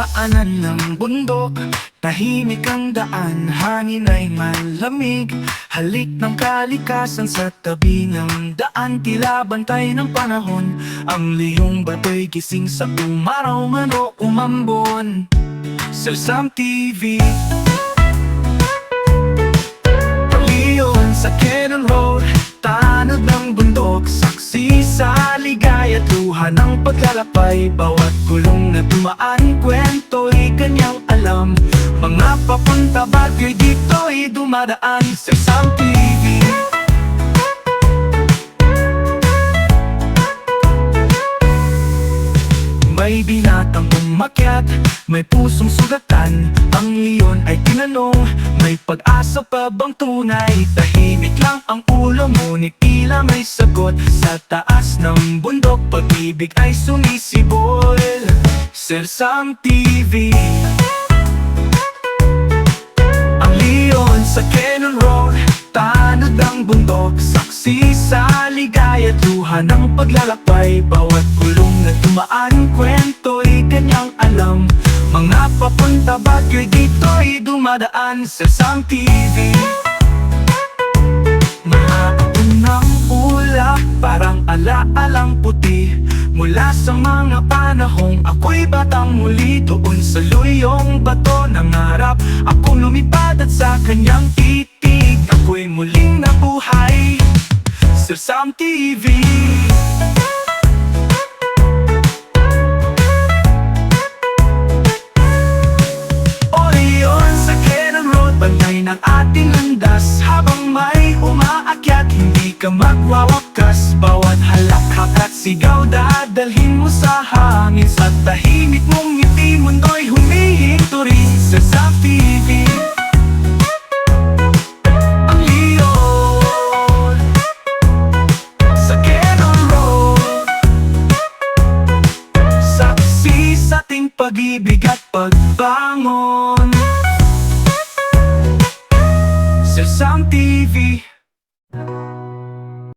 Daanan ng bundok, tahimik ang daan, hangin ay malamig. Halik ng kalikasan sa tabi ng daan, tila bantay ng panahon. Ang liyong bato'y gising sa umaraw man o umambon. Salsam TV, Leon sa Cannon Road, tanod ng bundok, saksi sa ligaya, luha ng paglalakbay. Bawat gulong na dumaan, kwento'y kanyang alam. Mga papunta Baguio'y dito'y dumadaan. Salsam TV, may binatang umakyat, may pusong sugatan. Ang Leon ay tinanong, may pag-asa pa bang tunay? Tahimik lang ang ulo, ngunit tila may sagot. Sa taas ng bundok, pag-ibig ay sumisibol. Salsam TV, ang Leon sa Cannon Road, tanod ang bundok, saksi sa ligaya, luha ng paglalakbay. Bawat gulong na dumaan, kwento'y kanyang alam. Mga papunta Baguio'y dito'y dumadaan. Salsam TV, mahapon ng ulap, parang alaalang puti. Mula sa mga panahong ako'y batang muli, doon sa luyong bato ng harap akong lumipad at sa kanyang titig ako'y muling nabuhay. Salsam TV, o Leon sa Cannon Road, bantay ng ating landas. Habang may umaakyat, hindi ka magwawakas. Bawat halakhak at sigaw, dadalhin mo sa hangin. Sa tahimik mong ngiti, mundo'y humihinto rin. Salsam TV, ang Leon sa Cannon Road, saksi sa ating pag-ibig at pagbangon. Salsam TV.